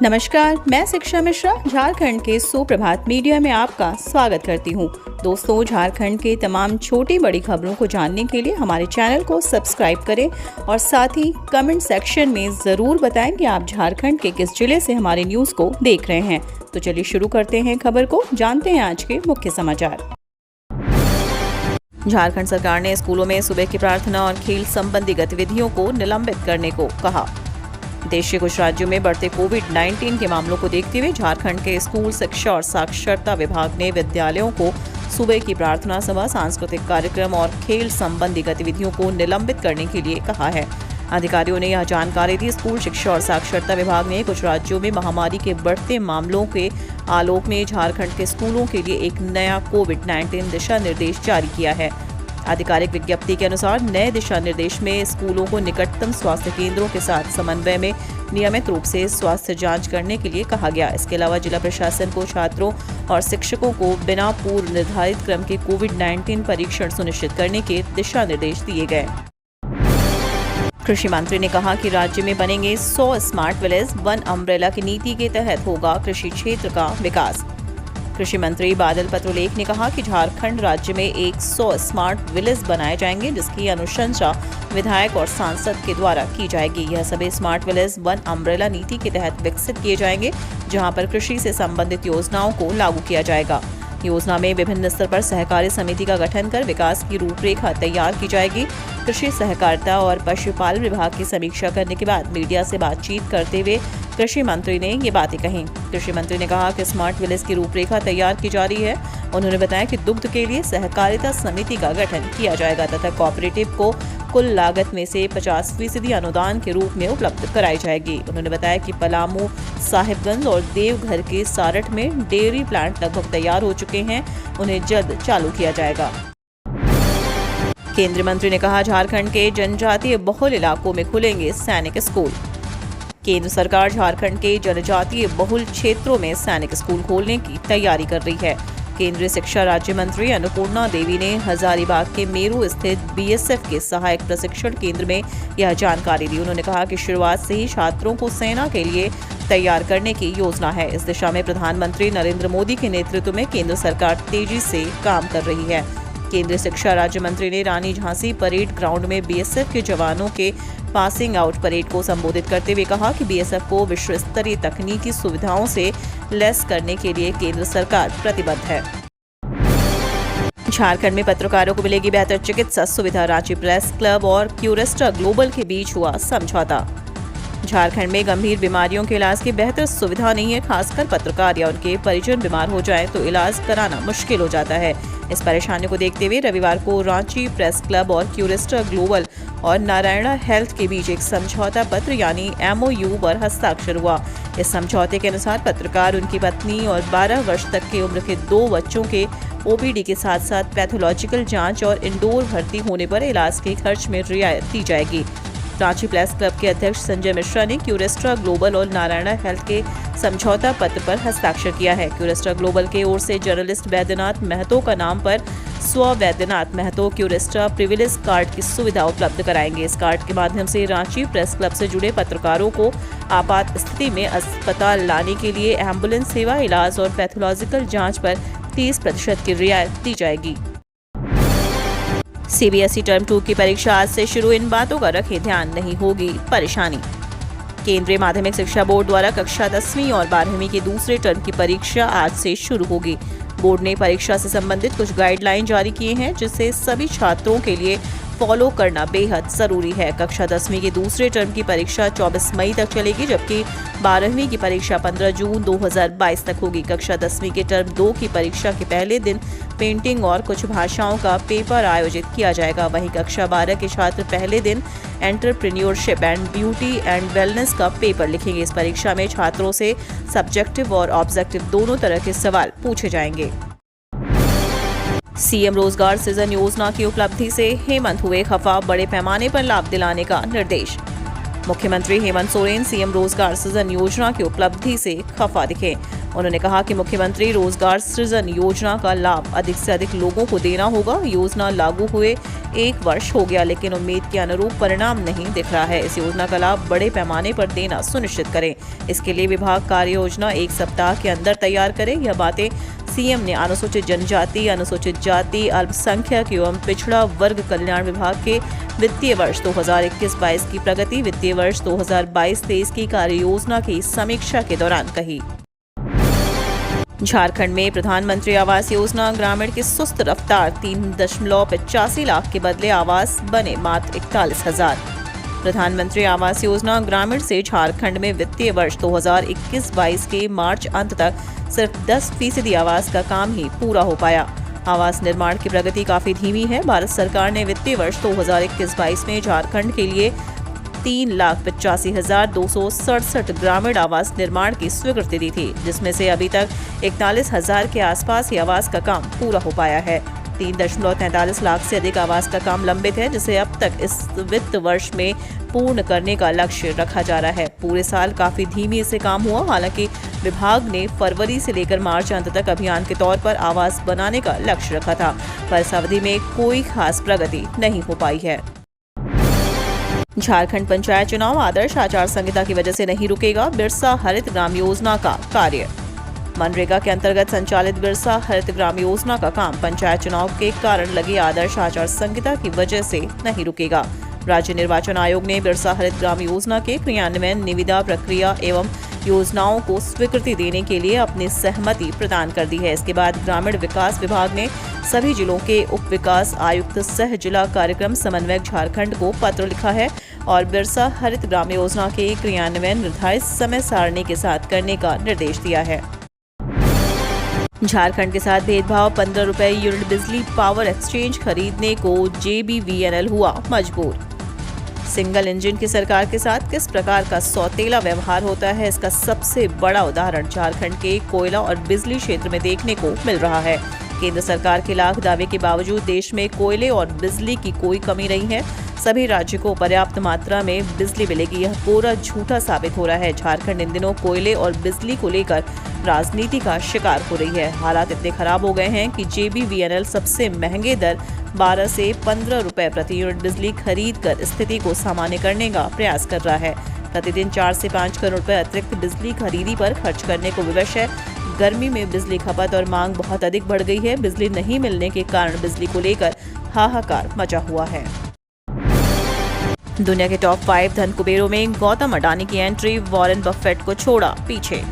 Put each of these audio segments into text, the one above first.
नमस्कार, मैं शिक्षा मिश्रा झारखंड के सुप्रभात मीडिया में आपका स्वागत करती हूँ। दोस्तों, झारखंड के तमाम छोटी बड़ी खबरों को जानने के लिए हमारे चैनल को सब्सक्राइब करें और साथ ही कमेंट सेक्शन में ज़रूर बताएं कि आप झारखंड के किस जिले से हमारे न्यूज़ को देख रहे हैं। तो चलिए शुरू करते हैं खबर को, जानते हैं आज के मुख्य समाचार। झारखंड सरकार ने स्कूलों में सुबह की प्रार्थना और खेल संबंधी गतिविधियों को निलंबित करने को कहा। देश के कुछ राज्यों में बढ़ते कोविड-19 के मामलों को देखते हुए झारखंड के स्कूल शिक्षा और साक्षरता विभाग ने विद्यालयों को सुबह की प्रार्थना सभा, सांस्कृतिक कार्यक्रम और खेल संबंधी गतिविधियों को निलंबित करने के लिए कहा है। अधिकारियों ने यह जानकारी दी। स्कूल शिक्षा और साक्षरता विभाग ने कुछ राज्यों में महामारी के बढ़ते मामलों के आलोक में झारखंड के स्कूलों के लिए एक नया कोविड-19 दिशा निर्देश जारी किया है। आधिकारिक विज्ञप्ति के अनुसार नए दिशा निर्देश में स्कूलों को निकटतम स्वास्थ्य केंद्रों के साथ समन्वय में नियमित रूप से स्वास्थ्य जांच करने के लिए कहा गया। इसके अलावा जिला प्रशासन को छात्रों और शिक्षकों को बिना पूर्व निर्धारित क्रम के कोविड-19 परीक्षण सुनिश्चित करने के दिशा निर्देश दिए गए। कृषि मंत्री ने कहा कि राज्य में बनेंगे 100 स्मार्ट विलेज, वन अम्ब्रेला की नीति के तहत होगा कृषि क्षेत्र का विकास। कृषि मंत्री बादल पत्रलेख ने कहा कि झारखंड राज्य में 100 स्मार्ट विलेज बनाए जाएंगे, जिसकी अनुशंसा विधायक और सांसद के द्वारा की जाएगी। यह सभी स्मार्ट विलेज वन अम्ब्रेला नीति के तहत विकसित किए जाएंगे, जहां पर कृषि से संबंधित योजनाओं को लागू किया जाएगा। योजना में विभिन्न स्तर पर सहकारी समिति का गठन कर विकास की रूपरेखा तैयार की जाएगी। कृषि सहकारिता और पशुपालन विभाग की समीक्षा करने के बाद मीडिया से बातचीत करते हुए कृषि मंत्री ने ये बातें कही। कृषि मंत्री ने कहा कि स्मार्ट विलेज की रूपरेखा तैयार की जा रही है। उन्होंने बताया कि दुग्ध के लिए सहकारिता समिति का गठन किया जाएगा तथा कोऑपरेटिव को कुल लागत में से 50% अनुदान के रूप में उपलब्ध कराई जाएगी। उन्होंने बताया कि पलामू, साहिबगंज और देवघर के सारठ में डेयरी प्लांट लगभग तैयार हो चुके हैं, उन्हें जल्द चालू किया जाएगा। केंद्रीय मंत्री ने कहा, झारखंड के जनजातीय बहुल इलाकों में खुलेंगे सैनिक स्कूल। केंद्र सरकार झारखंड के जनजातीय बहुल क्षेत्रों में सैनिक स्कूल खोलने की तैयारी कर रही है। केंद्रीय शिक्षा राज्य मंत्री अन्नपूर्णा देवी ने हजारीबाग के मेरू स्थित बीएसएफ के सहायक प्रशिक्षण केंद्र में यह जानकारी दी। उन्होंने कहा कि शुरुआत से ही छात्रों को सेना के लिए तैयार करने की योजना है। इस दिशा में प्रधानमंत्री नरेंद्र मोदी के नेतृत्व में केंद्र सरकार तेजी से काम कर रही है। केंद्रीय शिक्षा राज्य मंत्री ने रानी झांसी परेड ग्राउंड में बीएसएफ के जवानों के पासिंग आउट परेड को संबोधित करते हुए कहा कि बीएसएफ को विश्व स्तरीय तकनीकी सुविधाओं से लैस करने के लिए केंद्र सरकार प्रतिबद्ध है। झारखंड में पत्रकारों को मिलेगी बेहतर चिकित्सा सुविधा। रांची प्रेस क्लब और क्यूरेस्टा ग्लोबल के बीच हुआ समझौता। झारखंड में गंभीर बीमारियों के इलाज की बेहतर सुविधा नहीं है। खासकर पत्रकार या उनके परिजन बीमार हो जाएं तो इलाज कराना मुश्किल हो जाता है। इस परेशानी को देखते हुए रविवार को रांची प्रेस क्लब और क्यूरेस्टा ग्लोबल और नारायणा हेल्थ के बीच एक समझौता पत्र यानी MOU पर हस्ताक्षर हुआ। इस समझौते के अनुसार पत्रकार, उनकी पत्नी और 12 वर्ष तक की उम्र के 2 बच्चों के OPD के साथ साथ पैथोलॉजिकल जांच और इंडोर भर्ती होने पर इलाज के खर्च में रियायत दी जाएगी। रांची प्रेस क्लब के अध्यक्ष संजय मिश्रा ने क्यूरेस्टा ग्लोबल और नारायणा हेल्थ के समझौता पत्र पर हस्ताक्षर किया है। क्यूरेस्टा ग्लोबल के ओर से जर्नलिस्ट वैद्यनाथ महतो का नाम पर स्व वैद्यनाथ महतो क्यूरेस्टा प्रिविलेज कार्ड की सुविधा उपलब्ध कराएंगे। इस कार्ड के माध्यम से रांची प्रेस क्लब से जुड़े पत्रकारों को आपात स्थिति में अस्पताल लाने के लिए एम्बुलेंस सेवा, इलाज और पैथोलॉजिकल जाँच पर 30% की रियायत दी जाएगी। CBSE टर्म 2 की परीक्षा आज से शुरू, इन बातों का रखें ध्यान, नहीं होगी परेशानी। केंद्रीय माध्यमिक शिक्षा बोर्ड द्वारा कक्षा 10वीं और 12वीं के दूसरे टर्म की परीक्षा आज से शुरू होगी। बोर्ड ने परीक्षा से संबंधित कुछ गाइडलाइन जारी किए हैं, जिससे सभी छात्रों के लिए फॉलो करना बेहद जरूरी है। कक्षा 10वीं के दूसरे टर्म की परीक्षा 24 मई तक चलेगी, जबकि 12वीं की परीक्षा 15 जून 2022 तक होगी। कक्षा 10वीं के टर्म 2 की परीक्षा के पहले दिन पेंटिंग और कुछ भाषाओं का पेपर आयोजित किया जाएगा। वहीं कक्षा 12 के छात्र पहले दिन entrepreneurship and beauty and wellness का पेपर लिखेंगे। इस परीक्षा में छात्रों से सब्जेक्टिव और ऑब्जेक्टिव दोनों तरह के सवाल पूछे जाएंगे। सीएम रोजगार सृजन योजना की उपलब्धि से हेमंत हुए खफा, बड़े पैमाने पर लाभ दिलाने का निर्देश। मुख्यमंत्री हेमंत सोरेन सीएम रोजगार सृजन योजना की उपलब्धि से खफा दिखे। उन्होंने कहा कि मुख्यमंत्री रोजगार सृजन योजना का लाभ अधिक से अधिक लोगों को देना होगा। योजना लागू हुए 1 वर्ष हो गया, लेकिन उम्मीद के अनुरूप परिणाम नहीं दिख रहा है। इस योजना का लाभ बड़े पैमाने पर देना सुनिश्चित करें। इसके लिए विभाग कार्य योजना 1 सप्ताह के अंदर तैयार करे। यह बातें सीएम ने अनुसूचित जनजाति, अनुसूचित जाति, अल्पसंख्यक एवं पिछड़ा वर्ग कल्याण विभाग के वित्तीय वर्ष 2021-22 की प्रगति, वित्तीय वर्ष 2022-23 की कार्य योजना की समीक्षा के दौरान कही। झारखंड में प्रधानमंत्री आवास योजना ग्रामीण की सुस्त रफ्तार, 3.85 लाख के बदले आवास बने मात्र 41,000। प्रधानमंत्री आवास योजना ग्रामीण से झारखंड में वित्तीय वर्ष 2021-22 के मार्च अंत तक सिर्फ 10% आवास का काम ही पूरा हो पाया। आवास निर्माण की प्रगति काफी धीमी है। भारत सरकार ने वित्तीय वर्ष 2021-22 में झारखंड के लिए 3,85,267 ग्रामीण आवास निर्माण की स्वीकृति दी थी, जिसमें से अभी तक 41,000 के आसपास ही आवास का काम पूरा हो पाया है। 3.43 लाख से अधिक आवास का काम लंबित है, जिसे अब तक इस वित्त वर्ष में पूर्ण करने का लक्ष्य रखा जा रहा है। पूरे साल काफी धीमी से काम हुआ। हालांकि विभाग ने फरवरी से लेकर मार्च अंत तक अभियान के तौर पर आवास बनाने का लक्ष्य रखा था, पर इस अवधि में कोई खास प्रगति नहीं हो पाई है। झारखंड पंचायत चुनाव आदर्श आचार संहिता की वजह से नहीं रुकेगा बिरसा हरित ग्राम योजना का कार्य। मनरेगा के अंतर्गत संचालित बिरसा हरित ग्राम योजना का काम पंचायत चुनाव के कारण लगी आदर्श आचार संहिता की वजह से नहीं रुकेगा। राज्य निर्वाचन आयोग ने बिरसा हरित ग्राम योजना के क्रियान्वयन, निविदा प्रक्रिया एवं योजनाओं को स्वीकृति देने के लिए अपनी सहमति प्रदान कर दी है। इसके बाद ग्रामीण विकास विभाग ने सभी जिलों के उप विकास आयुक्त सह जिला कार्यक्रम समन्वयक झारखंड को पत्र लिखा है और बिरसा हरित ग्राम योजना के क्रियान्वयन निर्धारित समय सारणी के साथ करने का निर्देश दिया है। झारखंड के साथ भेदभाव, 15 रुपए यूनिट बिजली पावर एक्सचेंज खरीदने को JBVNL हुआ मजबूर। सिंगल इंजन की सरकार के साथ किस प्रकार का सौतेला व्यवहार होता है, इसका सबसे बड़ा उदाहरण झारखंड के कोयला और बिजली क्षेत्र में देखने को मिल रहा है। केंद्र सरकार के लाख दावे के बावजूद देश में कोयले और बिजली की कोई कमी नहीं है। सभी राज्यों को पर्याप्त मात्रा में बिजली मिलेगी, यह पूरा झूठा साबित हो रहा है। झारखंड इन दिनों कोयले और बिजली को लेकर राजनीति का शिकार हो रही है। हालात इतने खराब हो गए हैं कि JBVNL सबसे महंगे दर 12 से 15 रुपए प्रति यूनिट बिजली खरीद कर स्थिति को सामान्य करने का प्रयास कर रहा है। प्रतिदिन 4 से 5 करोड़ रुपए अतिरिक्त बिजली खरीदी पर खर्च करने को विवश है। गर्मी में बिजली खपत और मांग बहुत अधिक बढ़ गई है। बिजली नहीं मिलने के कारण बिजली को लेकर हाहाकार मचा हुआ है। दुनिया के टॉप 5 धन कुबेरों में गौतम अडानी की एंट्री, वॉरेन बफेट को छोड़ा पीछे।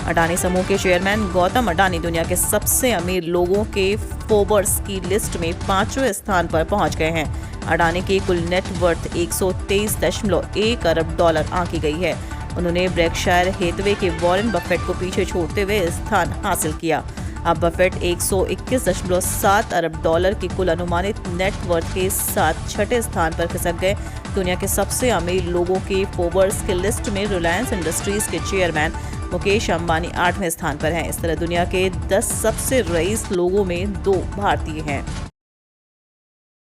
अडानी समूह के चेयरमैन गौतम अडानी दुनिया के सबसे अमीर लोगों के फोर्ब्स की लिस्ट में 5वें स्थान पर पहुंच गए हैं। अडानी की कुल नेटवर्थ 123.1 अरब डॉलर आंकी गई है। उन्होंने ब्रेकशायर हेथवे के वॉरेन बफेट को पीछे छोड़ते हुए स्थान हासिल किया। अब बफेट 121.7 अरब डॉलर की कुल अनुमानित नेटवर्थ के साथ 6ठे स्थान पर खिसक गए। दुनिया के सबसे अमीर लोगों के फोर्ब्स की लिस्ट में रिलायंस इंडस्ट्रीज के चेयरमैन मुकेश अंबानी 8वें स्थान पर हैं। इस तरह दुनिया के 10 सबसे रईस लोगों में 2 भारतीय हैं।